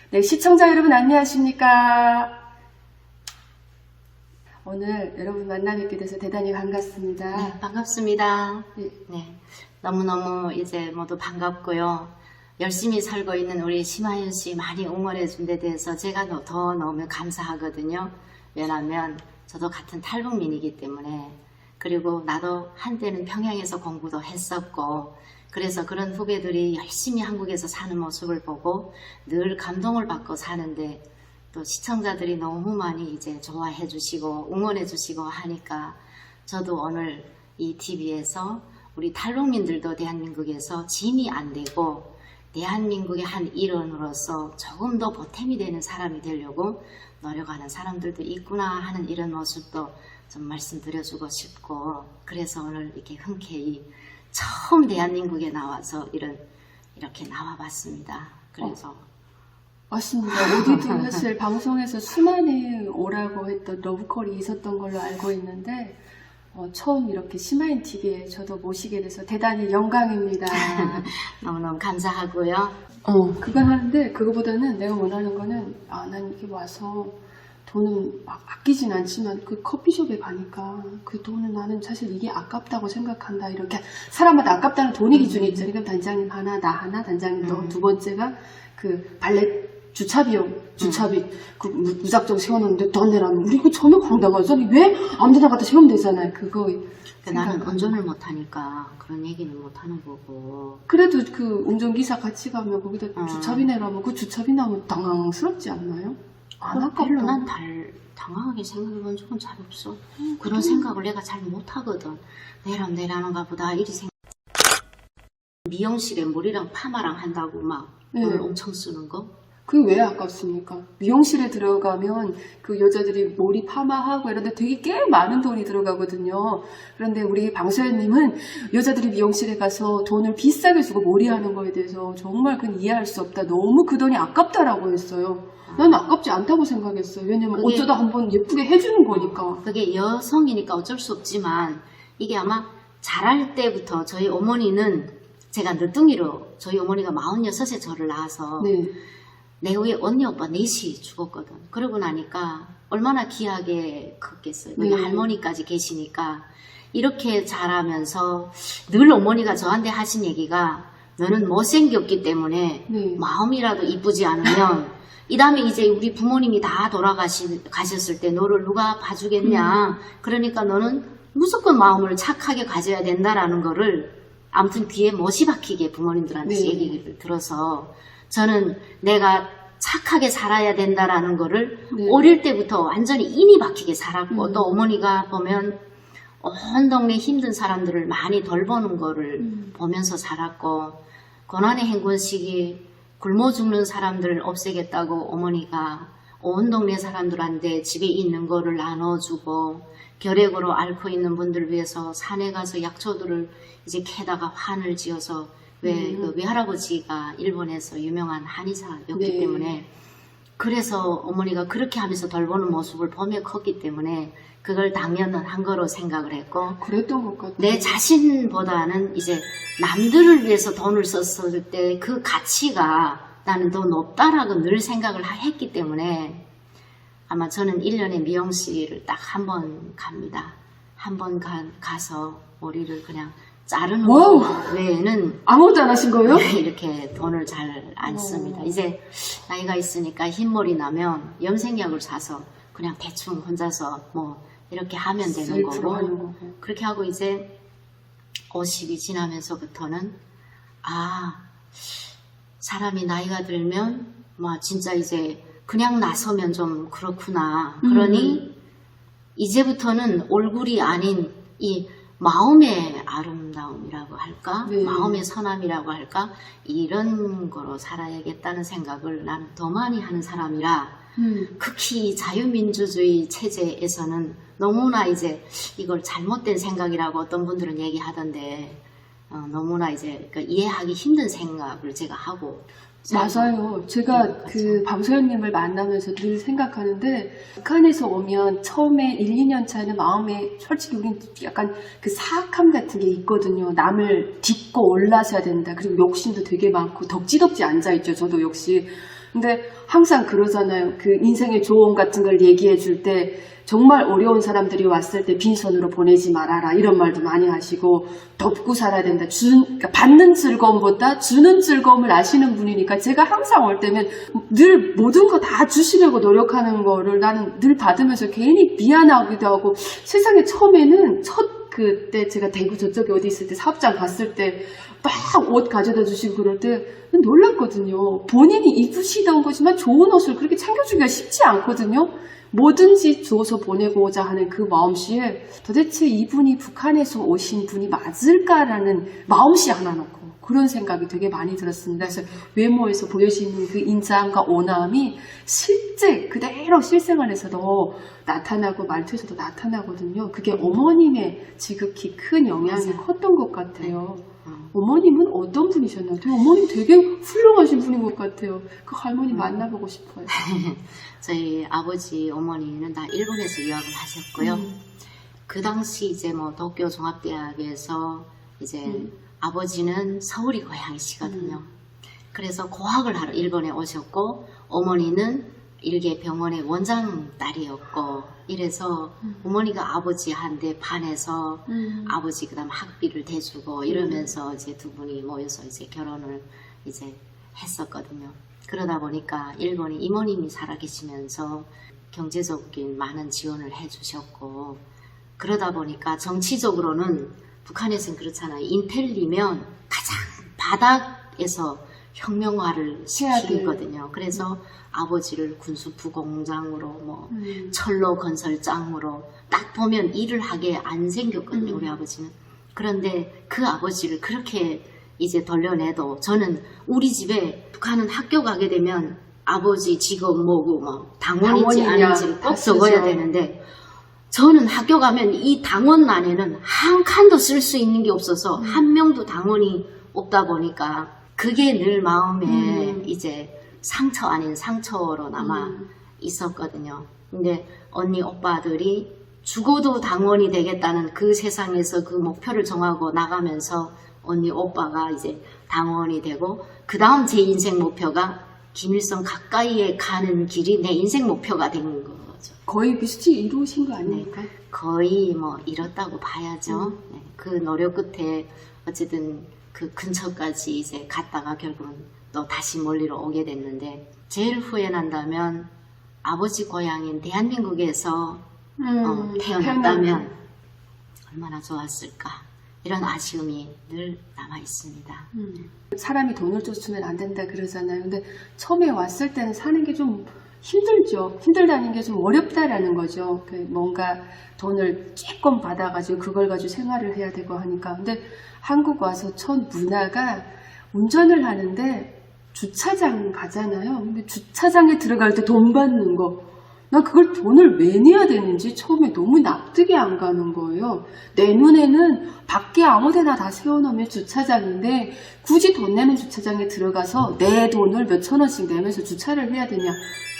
네, 시청자 여러분 안녕하십니까? 오늘 여러분 만나 뵙게 돼서 대단히 반갑습니다. 네, 반갑습니다. 네. 네, 너무너무 이제 모두 반갑고요. 열심히 살고 있는 우리 심하연 씨 많이 응원해 준 데 대해서 제가 더 너무 감사하거든요. 왜냐하면 저도 같은 탈북민이기 때문에, 그리고 나도 한때는 평양에서 공부도 했었고, 그래서 그런 후배들이 열심히 한국에서 사는 모습을 보고 늘 감동을 받고 사는데, 또 시청자들이 너무 많이 이제 좋아해 주시고 응원해 주시고 하니까 저도 오늘 이 TV에서 우리 탈북민들도 대한민국에서 짐이 안 되고 대한민국의 한 일원으로서 조금 더 보탬이 되는 사람이 되려고 노력하는 사람들도 있구나 하는 이런 모습도 좀 말씀드려주고 싶고, 그래서 오늘 이렇게 흔쾌히 처음 대한민국에 나와서 이렇게 나와봤습니다. 그래서 맞습니다. 어디든 사실 방송에서 수많은 오라고 했던 러브콜이 있었던 걸로 알고 있는데 처음 이렇게 심하연 TV에 저도 모시게 돼서 대단히 영광입니다. 너무너무 감사하고요. 그건 하는데 그거보다는 내가 원하는 거는 난 이렇게 와서 돈은 막 아끼진 않지만 그 커피숍에 가니까 그 돈은 나는 사실 이게 아깝다고 생각한다. 이렇게 사람마다 아깝다는 돈의 기준이 있잖아요. 그럼 단장님 하나, 나 하나, 단장님 너 두 번째가 그 발렛 주차비 그 무작정 세워놓는데 돈 내라면 우리 그 전혀 황당하죠. 왜 아무데나 갖다 세우면 되잖아요. 그거 나는 운전을 못하니까 그런 얘기는 못하는 거고. 그래도 그 운전기사 같이 가면 거기다 주차비 내라면 그 주차비 나오면 당황스럽지 않나요? 안 아깝다. 별로 난 당황하게 생각해본 적은 잘 없어. 그런 생각을 내가 잘 못하거든. 내라는가 보다 이리 미용실에 머리랑 파마랑 한다고 막 돈을 엄청 쓰는 거? 그게 왜 아깝습니까? 미용실에 들어가면 그 여자들이 머리 파마하고 이런데 되게 꽤 많은 돈이 들어가거든요. 그런데 우리 방소연님은 여자들이 미용실에 가서 돈을 비싸게 주고 머리하는 거에 대해서 정말 그건 이해할 수 없다. 너무 그 돈이 아깝다라고 했어요. 난 아깝지 않다고 생각했어요. 왜냐면 어쩌다 한번 예쁘게 해주는 거니까. 그게 여성이니까 어쩔 수 없지만 이게 아마 자랄 때부터 저희 어머니는 제가 늦둥이로 저희 어머니가 46에 저를 낳아서 내 위에 언니 오빠 넷이 죽었거든. 그러고 나니까 얼마나 귀하게 컸겠어요. 여기 할머니까지 계시니까. 이렇게 자라면서 늘 어머니가 저한테 하신 얘기가 너는 못생겼기 때문에 마음이라도 이쁘지 않으면 이 다음에 이제 우리 부모님이 다 돌아가셨을 때 너를 누가 봐주겠냐. 그러니까 너는 무조건 마음을 착하게 가져야 된다라는 거를 아무튼 귀에 못이 박히게 부모님들한테 얘기를 들어서 저는 내가 착하게 살아야 된다라는 거를 어릴 때부터 완전히 인이 박히게 살았고 또 어머니가 보면 온 동네 힘든 사람들을 많이 돌보는 거를 보면서 살았고 고난의 행군 시기 굶어 죽는 사람들을 없애겠다고 어머니가 온 동네 사람들한테 집에 있는 거를 나눠주고 결핵으로 앓고 있는 분들 위해서 산에 가서 약초들을 이제 캐다가 환을 지어서 그 외할아버지가 일본에서 유명한 한의사였기 때문에 그래서 어머니가 그렇게 하면서 돌보는 모습을 보며 컸기 때문에 그걸 당연한 거로 생각을 했고 그랬던 것 같아요. 내 자신보다는 이제 남들을 위해서 돈을 썼을 때 그 가치가 나는 더 높다라고 늘 생각을 했기 때문에 아마 저는 1년에 미용실을 딱 한 번 갑니다. 한 번 가서 머리를 그냥 자르는 거 외에는 아무것도 안 하신 거예요? 이렇게 돈을 잘 안 씁니다. 이제 나이가 있으니까 흰머리 나면 염색약을 사서 그냥 대충 혼자서 뭐 이렇게 하면 되는 거고 그렇게 하고 이제 50이 지나면서부터는 사람이 나이가 들면 뭐 진짜 이제 그냥 나서면 좀 그렇구나. 그러니 이제부터는 얼굴이 아닌 이 마음의 아름다움이라고 할까? 마음의 선함이라고 할까? 이런 거로 살아야겠다는 생각을 나는 더 많이 하는 사람이라 극히 자유민주주의 체제에서는 너무나 이제 이걸 잘못된 생각이라고 어떤 분들은 얘기하던데 너무나 이제 이해하기 힘든 생각을 제가 하고 맞아요. 제가 그 방소연님을 만나면서 늘 생각하는데 북한에서 오면 처음에 1, 2년 차에는 마음에 솔직히 우린 약간 그 사악함 같은 게 있거든요. 남을 딛고 올라서야 된다. 그리고 욕심도 되게 많고 덕지덕지 앉아있죠. 저도 역시. 근데 항상 그러잖아요. 그 인생의 조언 같은 걸 얘기해 줄 때 정말 어려운 사람들이 왔을 때 빈손으로 보내지 말아라 이런 말도 많이 하시고 덮고 살아야 된다. 그러니까 받는 즐거움보다 주는 즐거움을 아시는 분이니까 제가 항상 올 때면 늘 모든 거 다 주시려고 노력하는 거를 나는 늘 받으면서 괜히 미안하기도 하고 세상에 처음에는 그때 제가 대구 저쪽에 어디 있을 때 사업장 갔을 때 막 옷 가져다 주시고 그럴 때 놀랐거든요. 본인이 입으시던 거지만 좋은 옷을 그렇게 챙겨주기가 쉽지 않거든요. 뭐든지 주어서 보내고자 하는 그 마음씨에 도대체 이분이 북한에서 오신 분이 맞을까라는 마음씨 하나 놓고 그런 생각이 되게 많이 들었습니다. 그래서 외모에서 보여지는 그 인자함과 온화함이 실제 그대로 실생활에서도 나타나고 말투에서도 나타나거든요. 그게 어머님의 지극히 큰 영향이 컸던 것 같아요. 어머님은 어떤 분이셨나요? 어머님 되게 훌륭하신 분인 것 같아요. 그 할머니 만나보고 싶어요. 저희 아버지, 어머니는 다 일본에서 유학을 하셨고요. 그 당시 이제 뭐 도쿄 종합대학에서 이제 아버지는 서울이 고향이시거든요. 그래서 고학을 하러 일본에 오셨고 어머니는 일개 병원의 원장 딸이었고 이래서 어머니가 아버지한테 반해서 아버지 그다음 학비를 대주고 이러면서 이제 두 분이 모여서 이제 결혼을 이제 했었거든요. 그러다 보니까 일본에 이모님이 살아계시면서 경제적인 많은 지원을 해주셨고 그러다 보니까 정치적으로는 북한에서는 그렇잖아요. 인텔리면 가장 바닥에서 혁명화를 시키거든요. 그래서 아버지를 군수부공장으로 뭐 철로 건설장으로 딱 보면 일을 하게 안 생겼거든요. 우리 아버지는. 그런데 그 아버지를 그렇게 이제 돌려내도 저는 우리 집에 북한은 학교 가게 되면 아버지 직업 뭐고 뭐 당원인지 아닌지 꼭 적어야 되는데 저는 학교 가면 이 당원란에는 한 칸도 쓸 수 있는 게 없어서 한 명도 당원이 없다 보니까 그게 늘 마음에 이제 상처 아닌 상처로 남아 있었거든요. 근데 언니 오빠들이 죽어도 당원이 되겠다는 그 세상에서 그 목표를 정하고 나가면서 언니 오빠가 이제 당원이 되고 그 다음 제 인생 목표가 김일성 가까이에 가는 길이 내 인생 목표가 된 거죠. 거의 비슷히 이루신 거 아닙니까? 네, 거의 뭐 이뤘다고 봐야죠. 네, 그 노력 끝에 어쨌든 그 근처까지 이제 갔다가 결국은 또 다시 멀리로 오게 됐는데 제일 후회난다면 아버지 고향인 대한민국에서 태어났다면 얼마나 좋았을까 이런 아쉬움이 늘 남아 있습니다. 사람이 돈을 쫓으면 안 된다 그러잖아요. 근데 처음에 왔을 때는 사는 게 좀 힘들죠. 힘들다는 게 좀 어렵다라는 거죠. 뭔가 돈을 조금 받아가지고 그걸 가지고 생활을 해야 되고 하니까. 근데 한국 와서 첫 문화가 운전을 하는데 주차장 가잖아요. 근데 주차장에 들어갈 때 돈 받는 거. 난 그걸 돈을 왜 내야 되는지 처음에 너무 납득이 안 가는 거예요. 내 눈에는 밖에 아무데나 다 세워놓으면 주차장인데 굳이 돈 내는 주차장에 들어가서 내 돈을 몇천 원씩 내면서 주차를 해야 되냐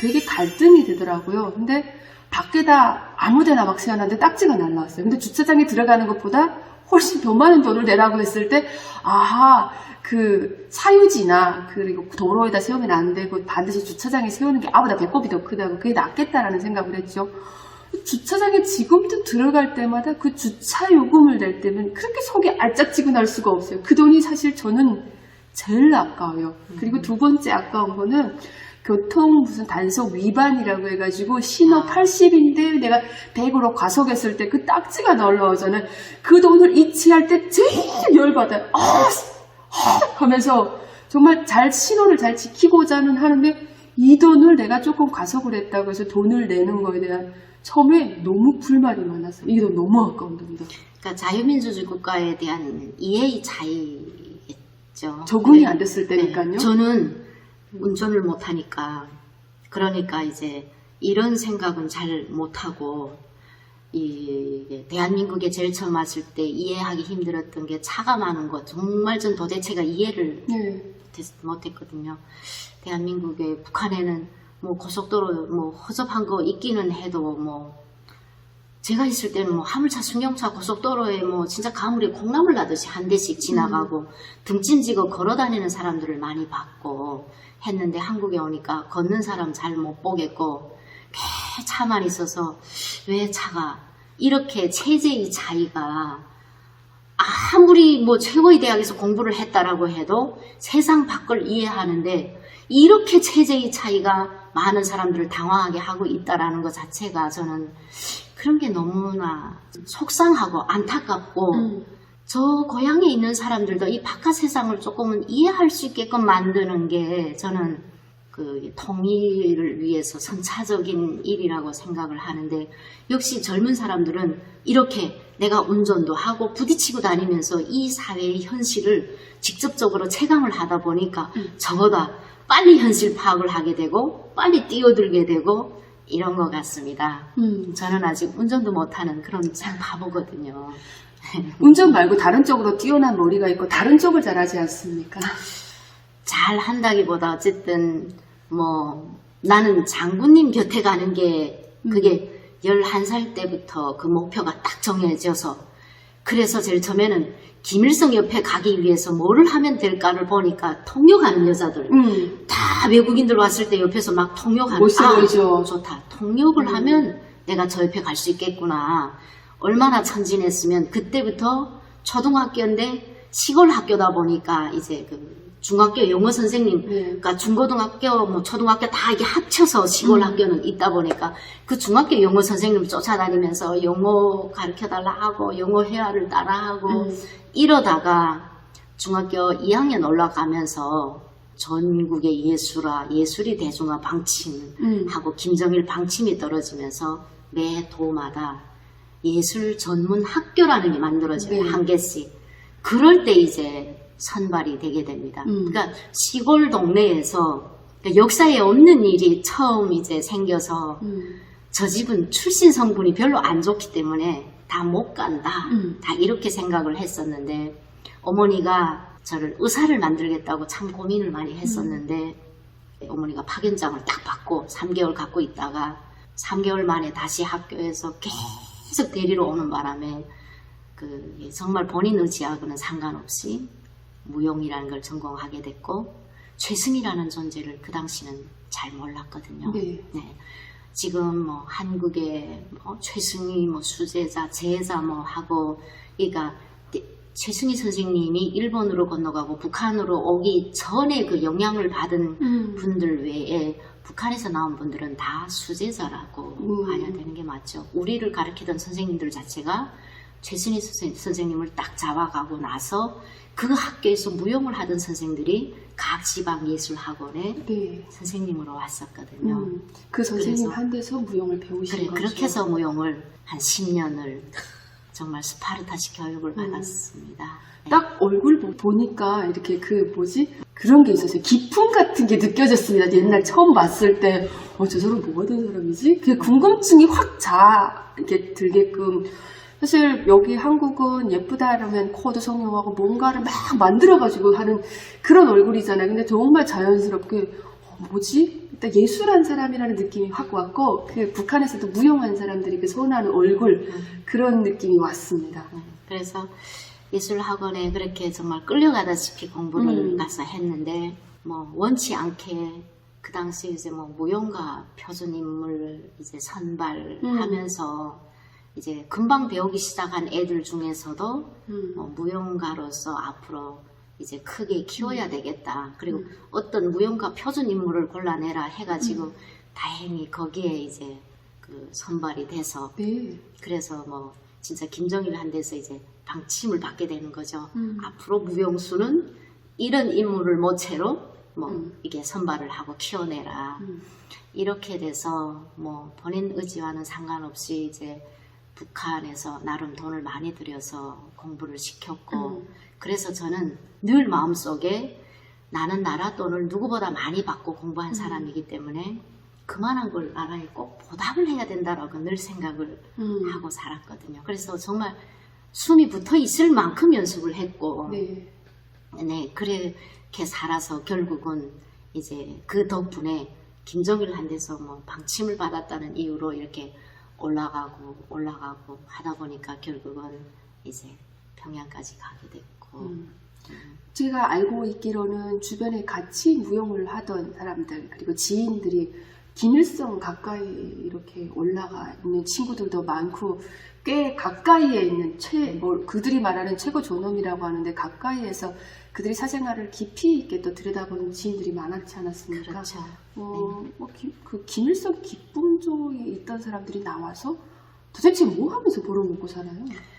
되게 갈등이 되더라고요. 근데 밖에다 아무데나 막 세워놨는데 딱지가 날라왔어요. 근데 주차장에 들어가는 것보다 훨씬 더 많은 돈을 내라고 했을 때 아하 그 사유지나 그리고 도로에다 세우면 안 되고 반드시 주차장에 세우는 게 아보다 배꼽이 더 크다고 그게 낫겠다라는 생각을 했죠. 주차장에 지금도 들어갈 때마다 그 주차 요금을 낼 때면 그렇게 속이 알짝지근할 수가 없어요. 그 돈이 사실 저는 제일 아까워요. 그리고 두 번째 아까운 거는 교통 무슨 단속 위반이라고 해가지고 신호 80인데 내가 100으로 과속했을 때 그 딱지가 날라와 저는 그 돈을 이체할 때 제일 열받아요. 하면서 정말 잘 신호를 잘 지키고자는 하는데 이 돈을 내가 조금 과속을 했다고 해서 돈을 내는 거에 대한 처음에 너무 불만이 많았어요. 이게 너무 아까운 돈이다. 그러니까 자유민주주의 국가에 대한 이해의 차이겠죠. 적응이 안 됐을 때니까요. 네, 저는 운전을 못하니까 그러니까 이제 이런 생각은 잘 못하고 이 대한민국에 제일 처음 왔을 때 이해하기 힘들었던 게 차가 많은 것 정말 전 도대체가 이해를 못했거든요. 대한민국에 북한에는 뭐 고속도로 뭐 허접한 거 있기는 해도 뭐 제가 있을 때는 뭐 화물차, 승용차, 고속도로에 뭐 진짜 가물에 콩나물 나듯이 한 대씩 지나가고 등짐지고 걸어다니는 사람들을 많이 봤고 했는데 한국에 오니까 걷는 사람 잘 못 보겠고 꽤 차만 있어서 왜 차가 이렇게 체제의 차이가 아무리 뭐 최고의 대학에서 공부를 했다라고 해도 세상 밖을 이해하는데 이렇게 체제의 차이가 많은 사람들을 당황하게 하고 있다라는 것 자체가 저는 그런 게 너무나 속상하고 안타깝고 저 고향에 있는 사람들도 이 바깥 세상을 조금은 이해할 수 있게끔 만드는 게 저는 그 통일을 위해서 선차적인 일이라고 생각을 하는데 역시 젊은 사람들은 이렇게 내가 운전도 하고 부딪히고 다니면서 이 사회의 현실을 직접적으로 체감을 하다 보니까 저보다 빨리 현실 파악을 하게 되고 빨리 뛰어들게 되고 이런 것 같습니다. 저는 아직 운전도 못하는 그런 참 바보거든요. 운전 말고 다른 쪽으로 뛰어난 머리가 있고 다른 쪽을 잘하지 않습니까? 잘 한다기보다 어쨌든 뭐 나는 장군님 곁에 가는 게 그게 11살 때부터 그 목표가 딱 정해져서 그래서 제일 처음에는 김일성 옆에 가기 위해서 뭐를 하면 될까를 보니까 통역하는 여자들 다 외국인들 왔을 때 옆에서 막 통역하는 멋있어 보이죠. 좋다. 통역을 하면 내가 저 옆에 갈 수 있겠구나. 얼마나 천진했으면 그때부터 초등학교인데 시골 학교다 보니까 이제 그 중학교 영어 선생님, 그러니까 중고등학교, 뭐 초등학교 다 이게 합쳐서 시골 학교는 있다 보니까 그 중학교 영어 선생님 쫓아다니면서 영어 가르쳐달라 하고 영어 회화를 따라하고 이러다가 중학교 2학년 올라가면서 전국의 예술이 대중화 방침하고 김정일 방침이 떨어지면서 매 도마다 예술 전문 학교라는 게 만들어져요. 한 개씩. 그럴 때 이제 선발이 되게 됩니다. 그러니까 시골 동네에서 그러니까 역사에 없는 일이 처음 이제 생겨서 저 집은 출신 성분이 별로 안 좋기 때문에 다 못 간다. 다 이렇게 생각을 했었는데 어머니가 저를 의사를 만들겠다고 참 고민을 많이 했었는데 어머니가 파견장을 딱 받고 3개월 갖고 있다가 3개월 만에 다시 학교에서 계속 데리러 오는 바람에 그 정말 본인 의지하고는 상관없이 무용이라는 걸 전공하게 됐고 최승희라는 존재를 그 당시는 잘 몰랐거든요. 네. 지금 뭐 한국의 뭐 최승희 뭐 수제자, 제자 뭐 하고 그러니까 최승희 선생님이 일본으로 건너가고 북한으로 오기 전에 그 영향을 받은 분들 외에 북한에서 나온 분들은 다 수제자라고 봐야 되는 게 맞죠. 우리를 가르치던 선생님들 자체가 최승희 선생님을 딱 잡아가고 나서 그 학교에서 무용을 하던 선생님들이 각 지방 예술학원에 선생님으로 왔었거든요. 그 선생님 한 데서 무용을 배우신 거죠? 그렇게 해서 무용을 한 10년을 정말 스파르타식 교육을 받았습니다. 딱 얼굴 보니까 이렇게 그 뭐지? 그런 게 있었어요. 기품 같은 게 느껴졌습니다. 옛날 처음 봤을 때 저 사람 뭐 하던 사람이지? 그 궁금증이 확 이렇게 들게끔 사실 여기 한국은 예쁘다 이러면 코도 성형하고 뭔가를 막 만들어가지고 하는 그런 얼굴이잖아요. 근데 정말 자연스럽게 뭐지? 일단 예술한 사람이라는 느낌이 확 왔고 그 북한에서도 무용한 사람들이 그 선호하는 얼굴 그런 느낌이 왔습니다. 그래서 예술학원에 그렇게 정말 끌려가다시피 공부를 가서 했는데 뭐 원치 않게 그 당시 이제 뭐 무용가 표준인물 이제 선발하면서 이제 금방 배우기 시작한 애들 중에서도 뭐 무용가로서 앞으로 이제 크게 키워야 되겠다. 그리고 어떤 무용가 표준 인물을 골라내라 해가지고 다행히 거기에 이제 그 선발이 돼서 그래서 뭐 진짜 김정일 한 데서 이제 방침을 받게 되는 거죠. 앞으로 무용수는 이런 인물을 모체로 뭐 이게 선발을 하고 키워내라. 이렇게 돼서 뭐 본인 의지와는 상관없이 이제 북한에서 나름 돈을 많이 들여서 공부를 시켰고 그래서 저는 늘 마음속에 나는 나라 돈을 누구보다 많이 받고 공부한 사람이기 때문에 그만한 걸 나라에 꼭 보답을 해야 된다라고 늘 생각을 하고 살았거든요. 그래서 정말 숨이 붙어 있을 만큼 연습을 했고 그렇게 살아서 결국은 이제 그 덕분에 김정일 한 데서 뭐 방침을 받았다는 이유로 이렇게 올라가고 하다 보니까 결국은 이제 평양까지 가게 됐고. 제가 알고 있기로는 주변에 같이 무용을 하던 사람들 그리고 지인들이 김일성 가까이 이렇게 올라가 있는 친구들도 많고 꽤 가까이에 있는 그들이 말하는 최고 존엄이라고 하는데 가까이에서 그들이 사생활을 깊이 있게 또 들여다보는 지인들이 많았지 않았습니까? 그렇죠. 그 김일성 기쁨조에 있던 사람들이 나와서 도대체 뭐 하면서 벌어먹고 살아요?